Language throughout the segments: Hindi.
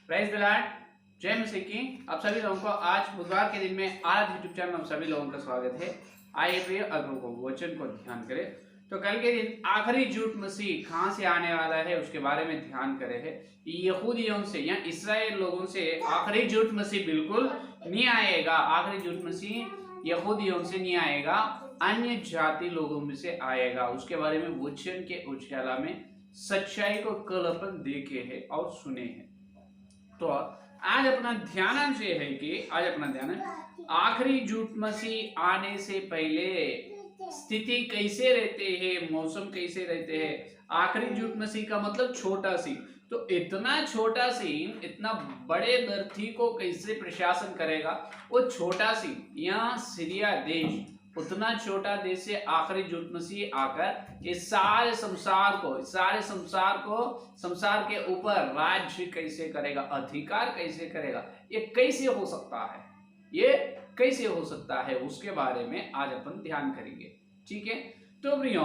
प्रेज द लॉर्ड, जय मसीह की। आप सभी लोगों को आज बुधवार के दिन में आराध यूट्यूब चैनल में आप सभी लोगों का स्वागत है। आइए प्रिय अगुओं को वचन को ध्यान करें। तो कल के दिन आखिरी झूठ मसीह कहां से आने वाला है उसके बारे में ध्यान करे है। यहूदियों से या इस्राएल लोगों से आखिरी झूठ मसीह बिल्कुल नहीं आएगा। आखिरी झूठ मसीह यहूदियों से नहीं आएगा, अन्य जाति लोगों में से आएगा। उसके बारे में वचन के उजाला में सच्चाई को कल अपन देखे है और सुने हैं। तो आज अपना ध्यान ये है कि आज अपना ध्यान आखिरी झूठ मसीह आने से पहले स्थिति कैसे रहते हैं, मौसम कैसे रहते हैं। आखिरी झूठ मसीह का मतलब छोटा सी, तो इतना छोटा सी इतना बड़े धरती को कैसे प्रशासन करेगा। वो छोटा सी यहाँ सीरिया देश, उतना छोटा देश से आखिरी झूठ मसीह आकर ये सारे संसार के ऊपर राज्य कैसे करेगा, अधिकार कैसे करेगा, ये कैसे हो सकता है, ये कैसे हो सकता है, उसके बारे में आज अपन ध्यान करेंगे। ठीक है, तो प्रियो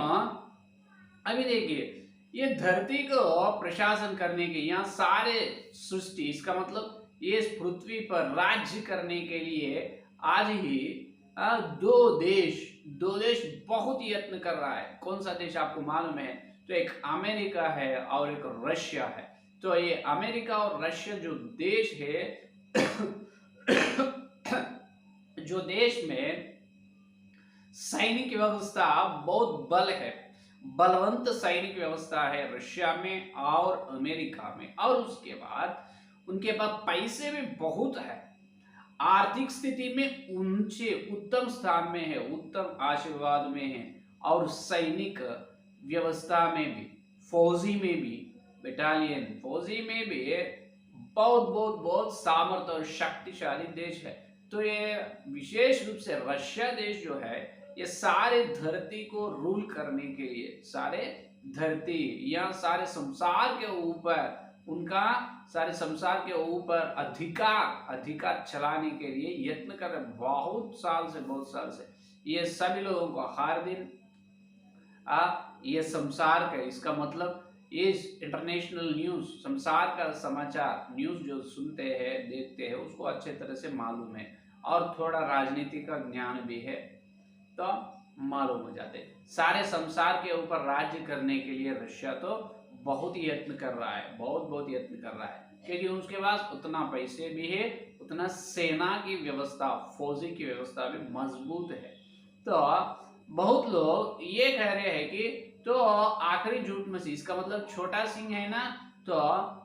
अभी देखिए, ये धरती को प्रशासन करने के यहाँ सारे सृष्टि, इसका मतलब ये इस पृथ्वी पर राज्य करने के लिए आज ही दो देश बहुत यत्न कर रहा है। कौन सा देश आपको मालूम है? तो एक अमेरिका है और एक रशिया है। तो ये अमेरिका और रशिया जो देश है जो देश में सैनिक व्यवस्था बहुत बल है, बलवंत सैनिक व्यवस्था है रशिया में और अमेरिका में। और उसके बाद उनके पास पैसे भी बहुत है, आर्थिक स्थिति में ऊंचे उत्तम स्थान में है, उत्तम आशीर्वाद में है। और सैनिक व्यवस्था में भी, फौजी में भी, बटालियन फौजी में भी बहुत सामर्थ्य और शक्तिशाली देश है। तो ये विशेष रूप से रशिया देश जो है, ये सारे धरती को रूल करने के लिए, सारे धरती या सारे संसार के ऊपर उनका, सारे संसार के ऊपर अधिकार चलाने के लिए यत्न कर रहे बहुत साल से। ये सभी लोगों को हर दिन ये संसार का, इसका मतलब ये इंटरनेशनल न्यूज, संसार का समाचार न्यूज जो सुनते हैं देखते हैं उसको अच्छे तरह से मालूम है, और थोड़ा राजनीति का ज्ञान भी है तो मालूम हो जाते। सारे संसार के ऊपर राज्य करने के लिए रशिया तो बहुत यत्न कर रहा है, बहुत यत्न कर रहा है, क्योंकि उसके पास उतना पैसे भी है, उतना सेना की व्यवस्था, फौजी की व्यवस्था भी मजबूत है। तो बहुत लोग ये कह रहे हैं कि तो आखिरी झूठ मसीह, इसका मतलब छोटा सिंह है ना, तो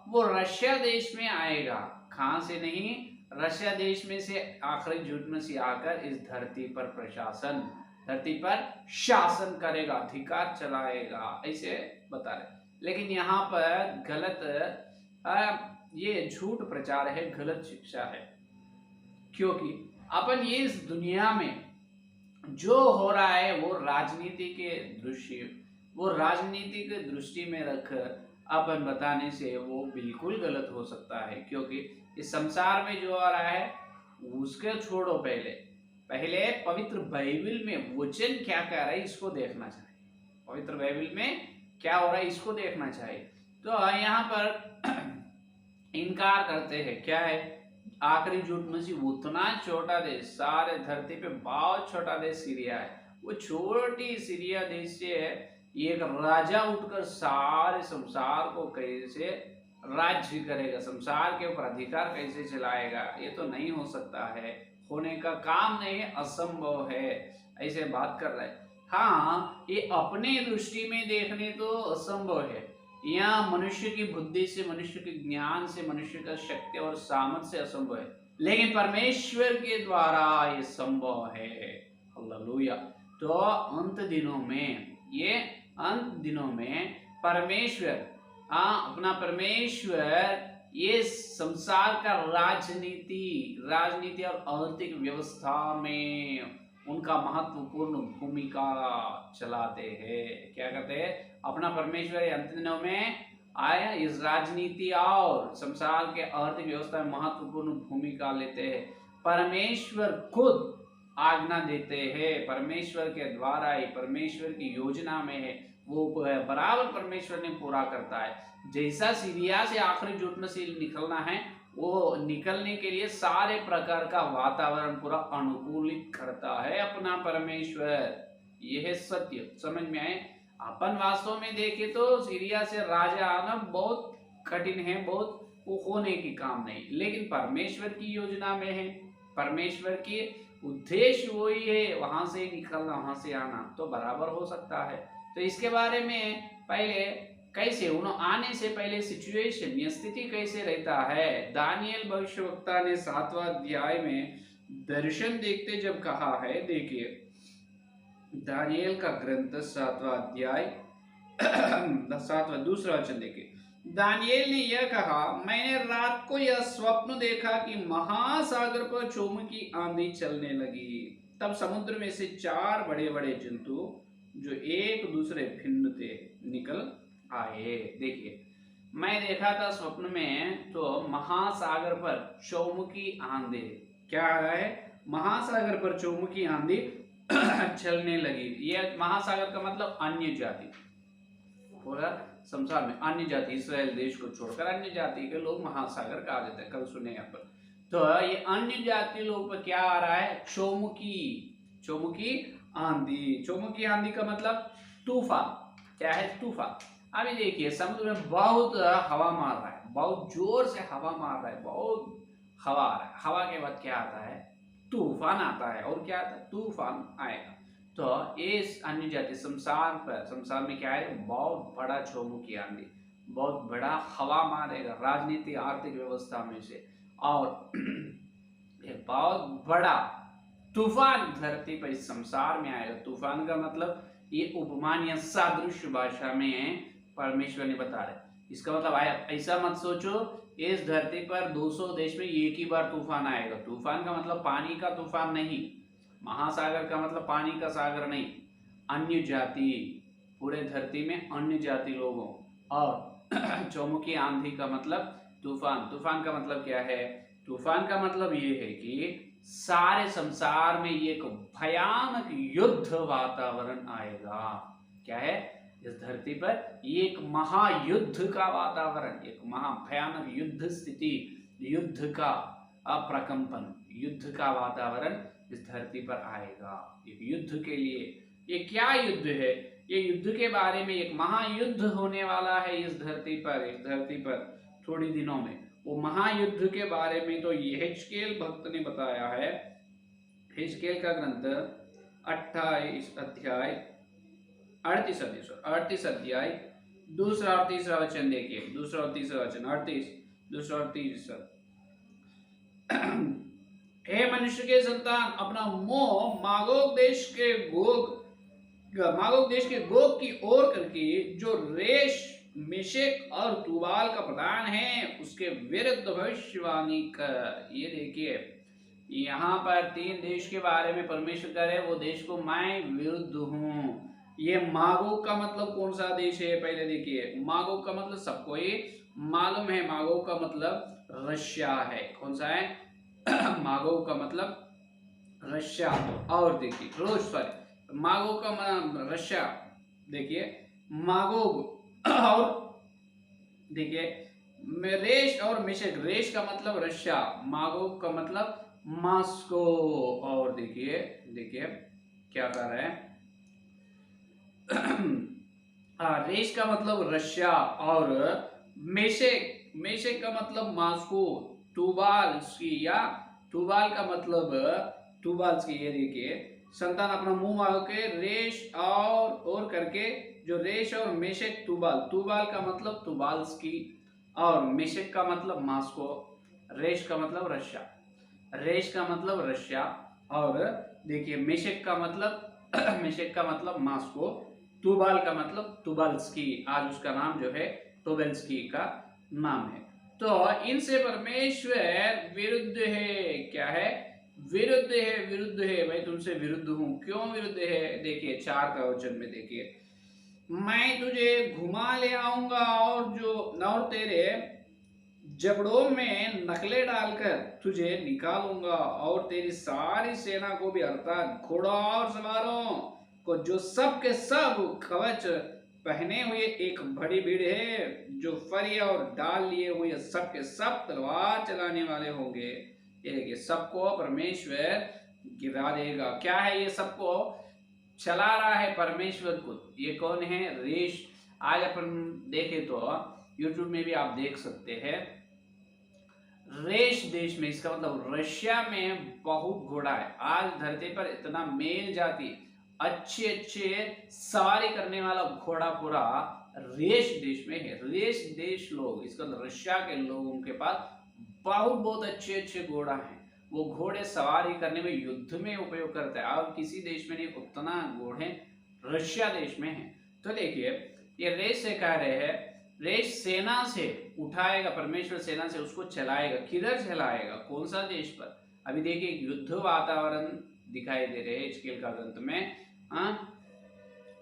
वो रशिया देश में आएगा। कहां से नहीं, रशिया देश में से आखिरी झूठ मसीह आकर इस धरती पर प्रशासन, धरती पर शासन करेगा, अधिकार चलाएगा, ऐसे बता रहे। लेकिन यहाँ पर गलत ये झूठ प्रचार है, गलत शिक्षा है। क्योंकि अपन ये इस दुनिया में जो हो रहा है वो राजनीति के दृष्टि में रख अपन बताने से वो बिल्कुल गलत हो सकता है। क्योंकि इस संसार में जो आ रहा है उसके छोड़ो, पहले पवित्र बाइबल में वचन क्या कह रहा है इसको देखना चाहिए। पवित्र बाइबल में क्या हो रहा है इसको देखना चाहिए। तो यहाँ पर इनकार करते हैं, क्या है? आखिरी झूठ मसीह उतना छोटा देश, सारे धरती पे बहुत छोटा देश सीरिया है, वो छोटी सीरिया देश से एक राजा उठकर सारे संसार को कैसे राज्य करेगा, संसार के ऊपर अधिकार कैसे चलाएगा, ये तो नहीं हो सकता है, होने का काम नहीं है, असंभव है, ऐसे बात कर रहे हैं। हाँ, ये अपने दृष्टि में देखने तो असंभव है, यहाँ मनुष्य की बुद्धि से, मनुष्य के ज्ञान से, मनुष्य का शक्ति और सामर्थ्य से असंभव है, लेकिन परमेश्वर के द्वारा ये संभव है। हालेलुया। तो अंत दिनों में परमेश्वर, अपना परमेश्वर ये संसार का राजनीति और आर्थिक व्यवस्था में उनका महत्वपूर्ण भूमिका चलाते हैं। क्या करते हैं? अपना परमेश्वर अंत दिनों में आया, इस राजनीति और संसार के आर्थिक व्यवस्था में महत्वपूर्ण भूमिका लेते हैं। परमेश्वर खुद आज्ञा देते हैं, परमेश्वर के द्वारा ही, परमेश्वर की योजना में है, वो बराबर परमेश्वर ने पूरा करता है। जैसा सीरिया से आखिरी झूठ मसीह निकलना है वो निकलने के लिए सारे प्रकार का वातावरण पूरा अनुकूलित करता है अपना परमेश्वर। यह है सत्य, समझ में आए। अपन वास्तव में देखे तो सीरिया से राजा आना बहुत कठिन है, बहुत वो होने की काम नहीं, लेकिन परमेश्वर की योजना में है, परमेश्वर की उद्देश्य वही है, वहां से निकलना, वहां से आना, तो बराबर हो सकता है। तो इसके बारे में पहले कैसे उन्होंने आने से पहले सिचुएशन या स्थिति कैसे रहता है, दानियल भविष्यवक्ता ने 7वां अध्याय में दर्शन देखते जब कहा है, देखिए दानियल का ग्रंथ 7वां अध्याय 7वां दूसरा वचन देखिए। दानियल ने यह कहा, मैंने रात को यह स्वप्न देखा कि महासागर पर चोम की आंधी चलने लगी। तब समुद्र में से 4 बड़े बड़े जंतु जो एक दूसरे भिन्न थे निकल आए। देखिए मैं देखा था स्वप्न में, तो महासागर पर चौमुखी आंधी, क्या आ रहा है, महासागर पर चौमुखी आंधी चलने लगी। यह महासागर का मतलब अन्य जाति, पूरा संसार में अन्य जाति, इस्राएल देश को छोड़कर अन्य जाति के लोग महासागर कहा जाता है, कल सुने यहाँ पर। तो ये अन्य जाति लोग पर क्या आ रहा है, चौमुखी आंधी। चौमुखी आंधी का मतलब तूफान, क्या है, तूफान। अभी देखिए समुद्र में बहुत हवा मार रहा है, बहुत जोर से हवा मार रहा है, बहुत हवा आ रहा है, हवा के बाद क्या आता है, तूफान आता है। और क्या आता है, तूफान आएगा। तो इस अन्य जाति संसार में क्या है, बहुत बड़ा चौमुखी आंधी, बहुत बड़ा हवा मारेगा राजनीति आर्थिक व्यवस्था में से, और एक बहुत बड़ा तूफान धरती पर इस संसार में आएगा। तूफान का मतलब ये उपमान या सादृश्य भाषा में परमेश्वर ने बता रहे। इसका मतलब ऐसा मत सोचो इस धरती पर 200 देश में एक ही बार तूफान आएगा। तूफान का मतलब पानी का तूफान नहीं, महासागर का मतलब पानी का सागर नहीं, अन्य जाति, पूरे धरती में अन्य जाति लोगों। और चौमुखी आंधी का मतलब तूफान। तूफान का मतलब क्या है, तूफान का मतलब ये है कि सारे संसार में एक भयानक युद्ध वातावरण आएगा। क्या है, इस धरती पर एक महायुद्ध का वातावरण, एक महाभयानक युद्ध स्थिति, युद्ध का अप्रकंपन, युद्ध का वातावरण इस धरती पर आएगा। एक युद्ध के लिए, ये क्या युद्ध है, ये युद्ध के बारे में, एक महायुद्ध होने वाला है इस धरती पर थोड़ी दिनों में। वो महायुद्ध के बारे में तो यहेजकेल भक्त ने बताया है। यहेजकेल का ग्रंथ 28 अध्याय 38 अध्याय दूसरा और तीसरा वचन देखिए, दूसरा और तीसरा वचन, 38 दूसरा और तीसरा। हे मनुष्य के संतान, अपना मुंह मागोग देश के गोग की ओर करके, जो रेश मेशेक और तुबाल का प्रधान है, उसके विरुद्ध भविष्यवाणी कर। ये देखिए यहाँ पर 3 देश के बारे में परमेश्वर कह रहे, वो देश को मैं विरुद्ध हूँ। ये मागोग का मतलब कौन सा देश है, पहले देखिए। मागोग का मतलब सबको ये मालूम है, मागोग का मतलब रशिया है। कौन सा है, मागोग का मतलब रशिया। और देखिए मागोग का रशिया, देखिए मागोग। और देखिए रेश और मेशेक, रेश का मतलब रशिया, मागोग का मतलब मॉस्को। और देखिए क्या कर रहे हैं, रेश का मतलब रशिया, और मेशेक का मतलब मॉस्को, तुबाल्स्की का मतलब तुबाल्स्की। ये देखिए संतान अपना मुंह मांग के रेश और करके, जो रेश और मेशेक तुबाल का मतलब तुबाल्स्की, और मेशेक का मतलब मॉस्को, रेश का मतलब रशिया, और देखिए मेशेक का मतलब मॉस्को, तुबाल का मतलब तुबाल्स्की, आज उसका नाम जो है तुबाल्स्की का नाम है। तो इनसे परमेश्वर विरुद्ध है। क्या है, विरुद्ध है, मैं तुमसे विरुद्ध हूं। क्यों विरुद्ध है, देखिए 4 का वचन में देखिए, मैं तुझे घुमा ले आऊंगा और तेरे जबड़ों में नकले डालकर तुझे निकालूंगा, और तेरी सारी सेना को भी, अर्थात घोड़ा और सवारों को, जो सब के सब कवच पहने हुए एक बड़ी भीड़ है, जो फरी और डाल लिए हुए सब के सब तलवार चलाने वाले होंगे। ये देखिए, सबको परमेश्वर गिरा देगा। क्या है ये? सबको चला रहा है परमेश्वर को। ये कौन है? रेश। आज अपन देखें तो यूट्यूब में भी आप देख सकते हैं, रेश देश में, इसका मतलब रशिया में बहुत घोड़ा है। आज धरती पर इतना मेल जाति अच्छे अच्छे सवारी करने वाला घोड़ा पूरा रेश देश में है। रेश देश लोग, इसका मतलब रशिया के लोगों के पास बहुत अच्छे अच्छे घोड़ा हैं। वो घोड़े सवारी करने में, युद्ध में उपयोग करते हैं। और किसी देश में नहीं, उतना घोड़े रशिया देश में है। तो देखिए, ये रेस से कह रहे हैं, रेस सेना से उठाएगा, परमेश्वर सेना से उसको चलाएगा। किधर चलाएगा? कौन सा देश पर? अभी देखिए, युद्ध वातावरण दिखाई दे रहे हैं हिजकिय्याह का ग्रंथ में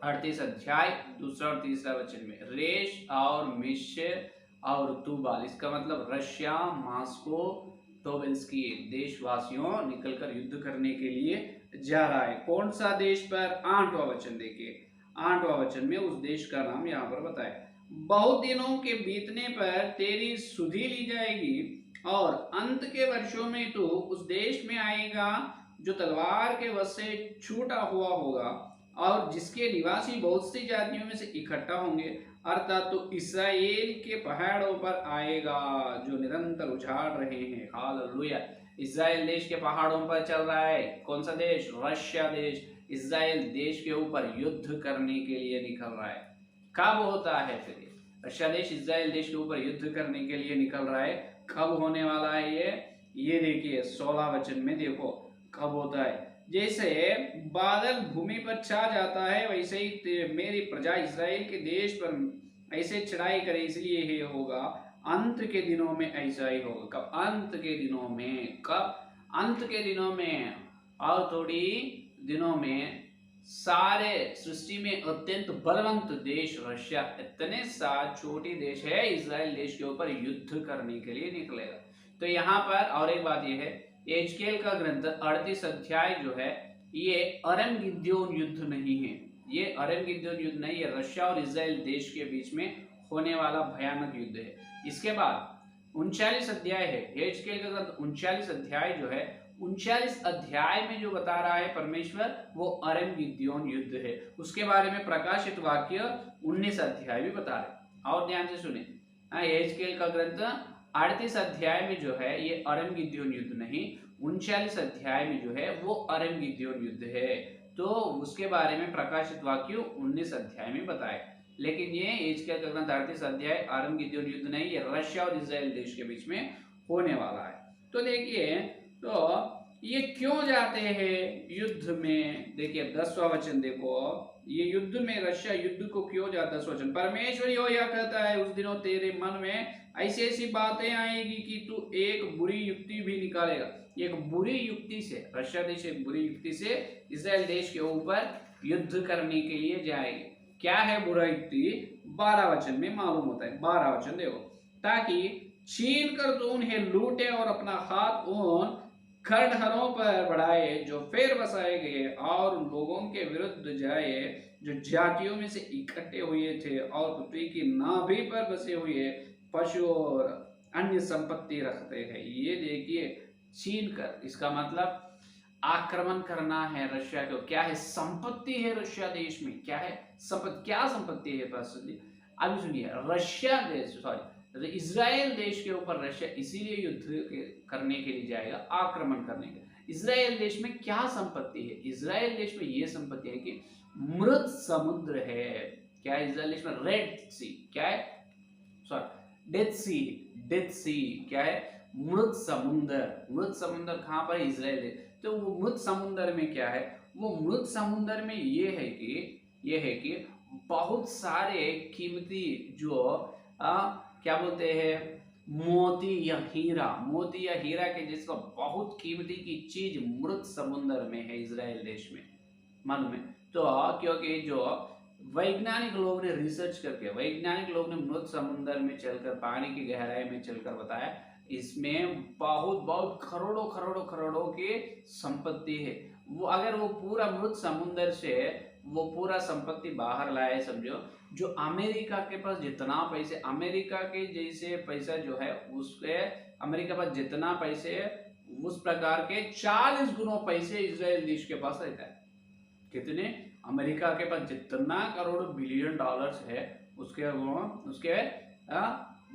38 अध्याय 2 और 3 वचन में, रेश और मिश्र और तुबाल, इसका मतलब रशिया, मॉस्को, टोबेल्स्की देशवासियों निकलकर युद्ध करने के लिए जा रहा है। कौन सा देश पर? 8वां वचन देखिए, 8वां वचन में उस देश का नाम यहाँ पर बताया। बहुत दिनों के बीतने पर तेरी सुधि ली जाएगी और अंत के वर्षों में तू उस देश में आएगा जो तलवार के वश से छूटा हुआ होगा और जिसके निवासी बहुत सी जातियों में से इकट्ठा होंगे, अर्थात तो इस्राएल के पहाड़ों पर आएगा जो निरंतर उछाल रहे हैं। हालेलुया। इस्राएल देश के पहाड़ों पर चल रहा है। कौन सा देश? रशिया देश इस्राएल देश के ऊपर युद्ध करने के लिए निकल रहा है। कब होता है फिर? रशिया देश इस्राएल देश के ऊपर युद्ध करने के लिए निकल रहा है। कब होने वाला है ये देखिए 16 वचन में देखो कब होता है। जैसे बादल भूमि पर छा जाता है, वैसे ही मेरी प्रजा इस्राएल के देश पर ऐसे चढ़ाई करे, इसलिए ये होगा। अंत के दिनों में ऐसा ही होगा। कब? अंत के दिनों में। कब? अंत के दिनों में। और थोड़ी दिनों में सारे सृष्टि में अत्यंत बलवंत देश रशिया, इतने सा छोटी देश है, इस्राएल देश के ऊपर युद्ध करने के लिए निकलेगा। तो यहाँ पर और एक बात यह है, हिजकिय्याह का ग्रंथ 38 अध्याय जो है, ये अरमगिद्योन युद्ध नहीं है। ये अरमगिद्योन युद्ध नहीं है, रशिया और इस्राएल देश के बीच में होने वाला भयानक युद्ध है। इसके बाद 39 अध्याय है हिजकिय्याह का ग्रंथ। 39 अध्याय जो है, 39 अध्याय में जो बता रहा है परमेश्वर, वो अरमगिद्योन युद्ध है। उसके बारे में प्रकाशित वाक्य 19 अध्याय भी बता रहे। और ध्यान से सुने, हिजकिय्याह का ग्रंथ 38 अध्याय में जो है, ये अरमगिद्योन युद्ध नहीं, 39 अध्याय में जो है वो अरमगिद्योन युद्ध है। तो उसके बारे में प्रकाशित वाक्य 19 अध्याय में बताए। लेकिन ये हिजकिय्याह का ग्रंथ 38 अध्याय अरमगिद्योन युद्ध नहीं, ये रशिया और इस्राएल देश के बीच में होने वाला है। तो देखिए, तो ये क्यों जाते हैं युद्ध में? देखिए 10वां वचन देखो, ये युद्ध में रशिया युद्ध को क्यों जाता है? 10वां वचन, परमेश्वर यह कहता है, उस दिनों तेरे मन में ऐसी ऐसी बातें आएगी कि तू एक बुरी युक्ति भी निकालेगा। एक बुरी युक्ति से रशिया देश एक बुरी युक्ति से इस्राएल देश के ऊपर युद्ध करने के लिए जाएगी। क्या है बुरा युक्ति? 12 वचन में मालूम होता है। 12 वचन देखो, ताकि छीन कर तो उन्हें लूटे और अपना हाथ उन खंडहरों पर बढ़ाए जो फिर बसाए गए, और उन लोगों के विरुद्ध जाए जो जातियों में से इकट्ठे हुए थे और पृथ्वी की नाभि पर बसे हुए पशु और अन्य संपत्ति रखते हैं। ये देखिए, छीन कर, इसका मतलब आक्रमण करना है रशिया को। क्या है? संपत्ति है रशिया देश में। क्या है? संपत्ति। क्या संपत्ति है? अभी सुनिए, रशिया देश, सॉरी, इस्राएल देश के ऊपर रशिया इसीलिए युद्ध करने के लिए जाएगा, आक्रमण करने के। इस्राएल देश में क्या संपत्ति है? इस्राएल देश में यह संपत्ति है कि मृत समुद्र है। क्या है इस्राएल देश में? रेड सी। क्या है? सॉरी, डेथ सी। डेथ सी क्या है? मृत समुद्र। मृत समुद्र कहां पर? इस्राएल है। तो वो मृत समुद्र में क्या है? वो मृत समुद्र में ये है कि बहुत सारे कीमती जो क्या बोलते हैं, मोती या हीरा के जिसका बहुत कीमती की चीज मृत समुद्र में है इस्राएल देश में, मालूम है? तो क्योंकि जो वैज्ञानिक लोग ने रिसर्च करके, वैज्ञानिक लोग ने मृत समुद्र में चलकर, पानी की गहराई में चलकर बताया, इसमें बहुत करोड़ों की संपत्ति है। वो अगर वो पूरा मृत समुद्र से वो पूरा संपत्ति बाहर लाए। समझो, जो अमेरिका के पास जितना पैसे, अमेरिका के जैसे पैसा जो है उसके, अमेरिका पास जितना पैसे है उस प्रकार के 40 गुना पैसे इजराइल देश के पास रहता है। कितने? अमेरिका के पास जितना करोड़ बिलियन डॉलर्स है उसके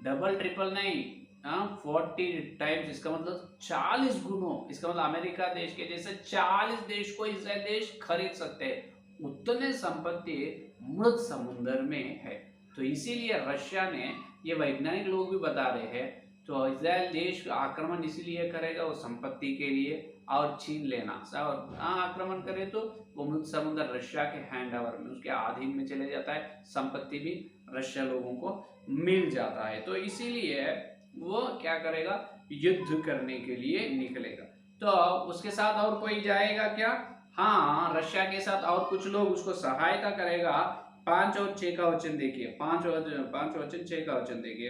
डबल ट्रिपल नहीं, 40 टाइम्स, इसका मतलब 40 गुना। इसका मतलब अमेरिका देश के जैसे 40 देश को इजराइल देश खरीद सकते हैं। उतने संपत्ति मृत समुद्र में है। तो इसीलिए रशिया ने, ये वैज्ञानिक लोग भी बता रहे हैं, तो इजराइल देश आक्रमण इसीलिए करेगा वो संपत्ति के लिए और छीन लेना। और आक्रमण करे तो वो मृत समुद्र रशिया के हैंड ओवर में, उसके अधीन में चले जाता है, संपत्ति भी रशिया लोगों को मिल जाता है। तो इसीलिए वो क्या करेगा, युद्ध करने के लिए निकलेगा। तो उसके साथ और कोई जाएगा क्या? हाँ, रशिया के साथ और कुछ लोग उसको सहायता करेगा। 5 और 6 का वचन देखिए, 5 वचन 6 का वचन देखिए।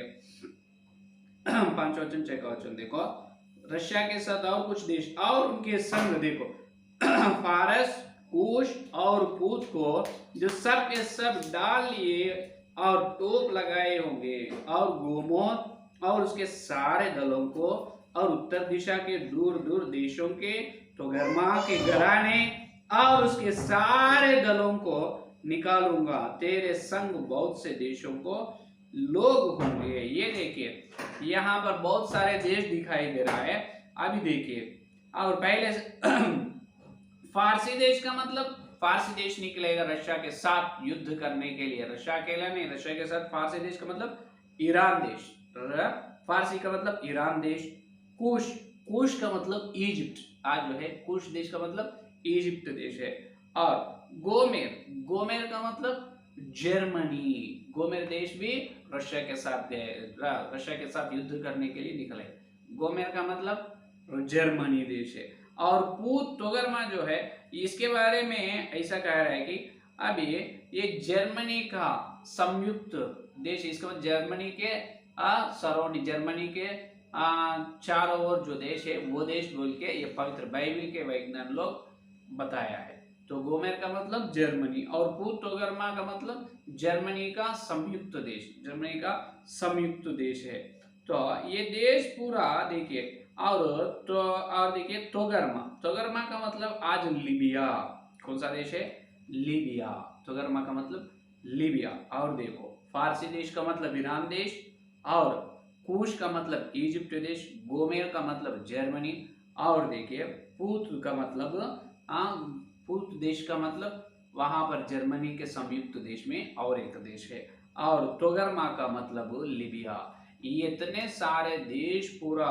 5 वचन 6 का वचन देखो। रशिया के साथ और कुछ देश और उनके संग देखो, फारस, कूश और पूत को जो सब के सब डाल लिए और टोप लगाए होंगे, और गोमोत और उसके सारे दलों को, और उत्तर दिशा के दूर दूर देशों के तोगर्मा के घराने और उसके सारे दलों को निकालूंगा। तेरे संग बहुत से देशों को लोग होंगे। ये देखिए, यहाँ पर बहुत सारे देश दिखाई दे रहा है। अभी देखिए, और पहले फारसी देश का मतलब, फारसी देश निकलेगा रशिया के साथ युद्ध करने के लिए। रशिया अकेला नहीं, रशिया के साथ फारसी देश का मतलब ईरान देश। फारसी का मतलब ईरान देश। कुश, कुश का मतलब इजिप्ट। आज जो है कुश देश का मतलब इजिप्ट देश है। और गोमेर, गोमेर का मतलब जर्मनी। गोमेर देश भी रशिया के साथ युद्ध करने के लिए निकले। गोमेर का मतलब जर्मनी देश है। और पूत तोगर्मा जो है, इसके बारे में ऐसा कह रहा है कि अभी ये जर्मनी का संयुक्त देश, इसका मतलब जर्मनी के सराउंडिंग, जर्मनी के चारों ओर जो देश है वो देश बोल के ये पवित्र बाइबल के वैज्ञानिक लोग बताया है। तो गोमेर का मतलब जर्मनी, और पूत तोगर्मा का मतलब जर्मनी का संयुक्त देश, जर्मनी का संयुक्त देश है। तो ये देश पूरा देखिए, और देखिए तोगर्मा, तोगर्मा का मतलब आज लीबिया। कौन सा देश है? लीबिया। तोगर्मा का मतलब लीबिया। और देखो, फारसी देश का मतलब ईरान देश, और कूश का मतलब इजिप्ट देश, गोमेर का मतलब जर्मनी, और देखिए पूत का मतलब पूत देश का मतलब वहां पर जर्मनी के संयुक्त देश में और एक देश है, और तोगर्मा का मतलब लीबिया। ये इतने सारे देश पूरा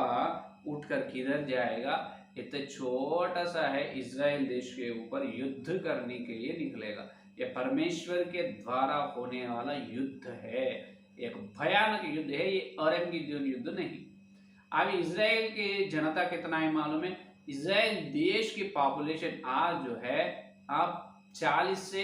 उठकर किधर जाएगा? इतना छोटा सा है, इजराइल देश के ऊपर युद्ध करने के लिए निकलेगा। ये परमेश्वर के द्वारा होने वाला युद्ध है, एक भयानक युद्ध है ये, अरमगेदोन युद्ध नहीं। अभी इजराइल की जनता कितना है मालूम है? इजराइल देश की पॉपुलेशन आज जो है आप 40 से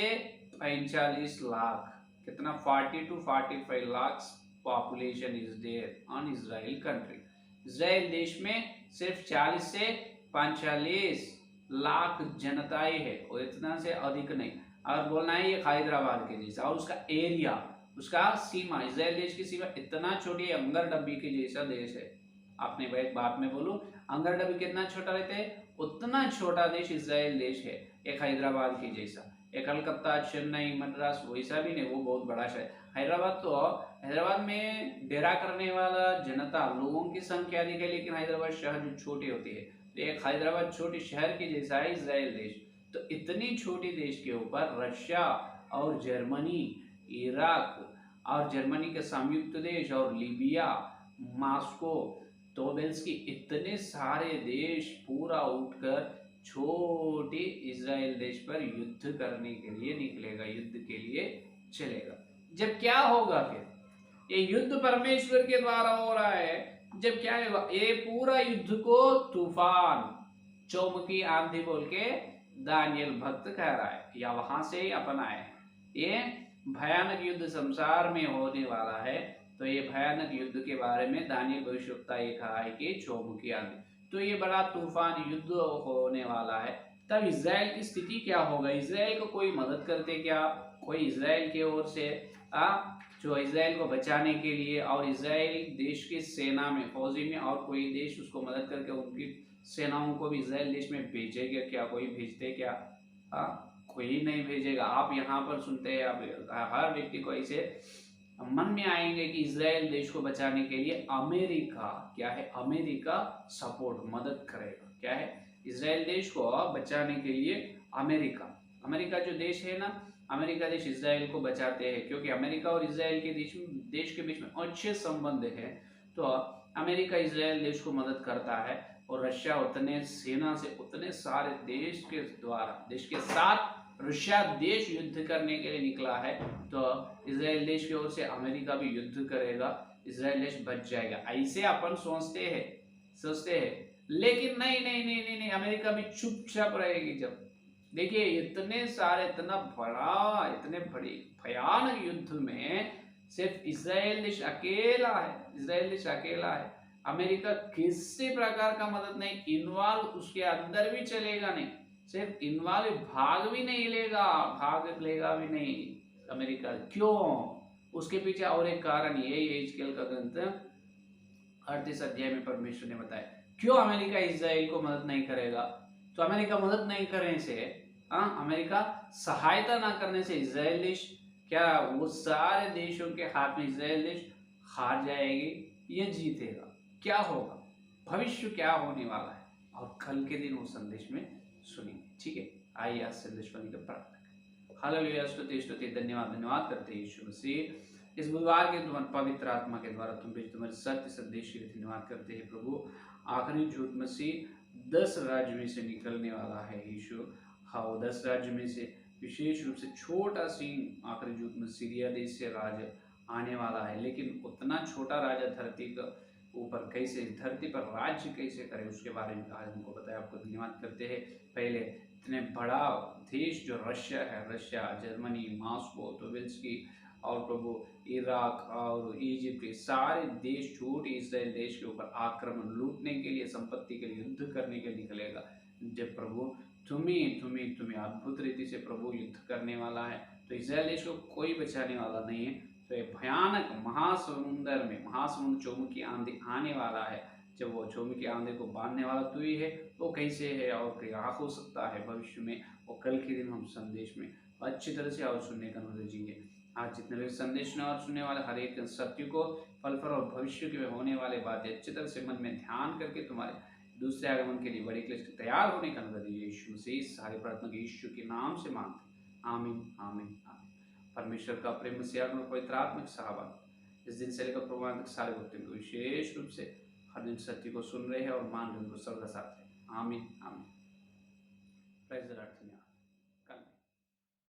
45 लाख, कितना 40 to 45 lakh population is there on Israel country. Israel देश में सिर्फ 40 से 45 लाख जनताएं है, और इतना से अधिक नहीं। और बोलना है ये हैदराबाद के जैसा, और उसका एरिया, उसका सीमा, इजराइल देश की सीमा इतना छोटी है, अंगर डब्बी के जैसा देश है। आपने भाई बात में बोलूं, अंगर डब्बी कितना छोटा रहता है, उतना छोटा देश इजराइल देश है, एक हैदराबाद के जैसा। एक कलकत्ता, चेन्नई, मद्रास वैसा भी नहीं, वो बहुत बड़ा शहर। हैदराबाद तो, हैदराबाद में डेरा करने वाला जनता, लोगों की संख्या अधिक है, लेकिन हैदराबाद शहर जो छोटी होती है, तो एक हैदराबाद छोटी शहर के जैसा है इजराइल देश। तो इतनी छोटी देश के ऊपर रशिया और जर्मनी, इराक और जर्मनी के संयुक्त देश, और लीबिया, मॉस्को, तोबेल्स की, इतने सारे देश पूरा उठकर छोटे इजराइल देश पर युद्ध करने के लिए निकलेगा, युद्ध के लिए चलेगा। जब क्या होगा फिर? ये युद्ध परमेश्वर के द्वारा हो रहा है। जब क्या होगा? ये पूरा युद्ध को तूफान, चौमुखी आंधी बोल के दानियल भक्त कह रहा है, या वहां से ही अपनाए हैं। ये भयानक युद्ध संसार में होने वाला है। तो ये भयानक युद्ध के बारे में दानियल भविष्यवक्ता ये कहा है कि चौमुखी आंधी, तो ये बड़ा तूफान युद्ध होने वाला है। तब इसराइल की स्थिति क्या होगा? इसराइल को कोई मदद करते क्या? कोई इसराइल की ओर से जो इसराइल को बचाने के लिए और इसराइल देश की सेना में, फौजी में, और कोई देश उसको मदद करके उनकी सेनाओं को भी इसराइल देश में भेजेगा क्या? कोई भेजते क्या? कोई नहीं भेजेगा। आप यहाँ पर सुनते हैं, आप हर व्यक्ति को ऐसे मन में आएंगे कि इसराइल देश को बचाने के लिए अमेरिका, क्या है, अमेरिका सपोर्ट, मदद करेगा। क्या है? इसराइल देश को बचाने के लिए अमेरिका, अमेरिका जो देश है ना, अमेरिका देश इसराइल को बचाते हैं, क्योंकि अमेरिका और इसराइल के देश के बीच में अच्छे संबंध है। तो अमेरिका इसराइल देश को मदद करता है, और रशिया उतने सेना से, उतने सारे देश के द्वारा, देश के साथ रशिया देश युद्ध करने के लिए निकला है। तो इसराइल देश की ओर से अमेरिका भी युद्ध करेगा, इसराइल देश बच जाएगा, ऐसे अपन सोचते हैं। लेकिन नहीं नहीं नहीं नहीं नहीं, अमेरिका भी चुपचाप रहेगी। जब देखिए इतने सारे, इतना बड़ा, इतने बड़ी भयानक युद्ध में सिर्फ इसराइल देश अकेला है, इसराइल देश अकेला है। अमेरिका किसी प्रकार का मदद नहीं, इन्वॉल्व उसके अंदर भी चलेगा नहीं, सिर्फ इन्वॉल्व, भाग भी नहीं लेगा, भाग लेगा भी नहीं अमेरिका। क्यों? उसके पीछे और एक कारण यही है, हिजकिय्याह का ग्रंथ 38 अध्याय में परमेश्वर ने बताया क्यों अमेरिका इसराइल को मदद नहीं करेगा। तो अमेरिका मदद नहीं करने से, अमेरिका सहायता ना करने से इसराइल देश, क्या वो सारे देशों के हाथ में इसराइल देश हार जाएगी या जीतेगा? क्या होगा, भविष्य क्या होने वाला है, और कल के दिन वो संदेश में सुनेंगे। ठीक है, आइए आज संदेश सुनने का प्रार्थना करें। हालेलुया, स्तुति स्तुति, धन्यवाद करते हैं यीशु मसीह। इस बुधवार के तुम्हारे पवित्र आत्मा के द्वारा तुम भी तुम्हारे सत्य संदेश के लिए धन्यवाद करते हैं प्रभु। आखिरी झूठ मसीह 10 राज्य में से निकलने वाला है यीशु। हाँ, 10 राज्य में से विशेष रूप से छोटा सी आखिरी झूठ में सीरिया देश से राज आने वाला है, लेकिन उतना छोटा राजा धरती का ऊपर कैसे, धरती पर राज्य कैसे करे, उसके बारे में आज हमको बताया। आपको धन्यवाद करते हैं। पहले इतने बड़ा देश जो रशिया है, रशिया, जर्मनी, मॉस्को, टोबिल्स्की, और प्रभु इराक और इजिप्ट, सारे देश छूट इसराइल देश के ऊपर आक्रमण, लूटने के लिए, संपत्ति के लिए, युद्ध करने के लिए निकलेगा। जब प्रभु तुम्हें अद्भुत रीति से प्रभु युद्ध करने वाला है, तो इसराइल देश को कोई बचाने वाला नहीं है। तो ये भयानक महासमुंदर में, महासमुंद चौमुखी आंधी आने वाला है। जब वो चौमुखी आंधी को बांधने वाला तू ही है, वो कैसे है और क्या हो सकता है भविष्य में, वो कल के दिन हम संदेश में अच्छी तरह से और सुनने का अनुरोध दीजिए। आज जितने भी संदेश और सुनने वाले हर एक सत्य को, फल पर और भविष्य के होने वाले बातें अच्छी तरह से मन में ध्यान करके तुम्हारे दूसरे आगमन के लिए बड़ी क्लेश तैयार होने का अनुरोध दीजिए। यीशु मसीह सारी प्रार्थना को यीशु के नाम से मांगते, आमीन आमीन आमीन। परमेश्वर का प्रेम से पवित्र आत्मिक सहाबत इस दिन से लेकर प्रमाण तक सारे भक्तों को विशेष रूप से हर दिन सत्य को सुन रहे हैं और मान रहे हैं, उनको सर्वदा साथ है। आमीन आमीन। Praise the Lord.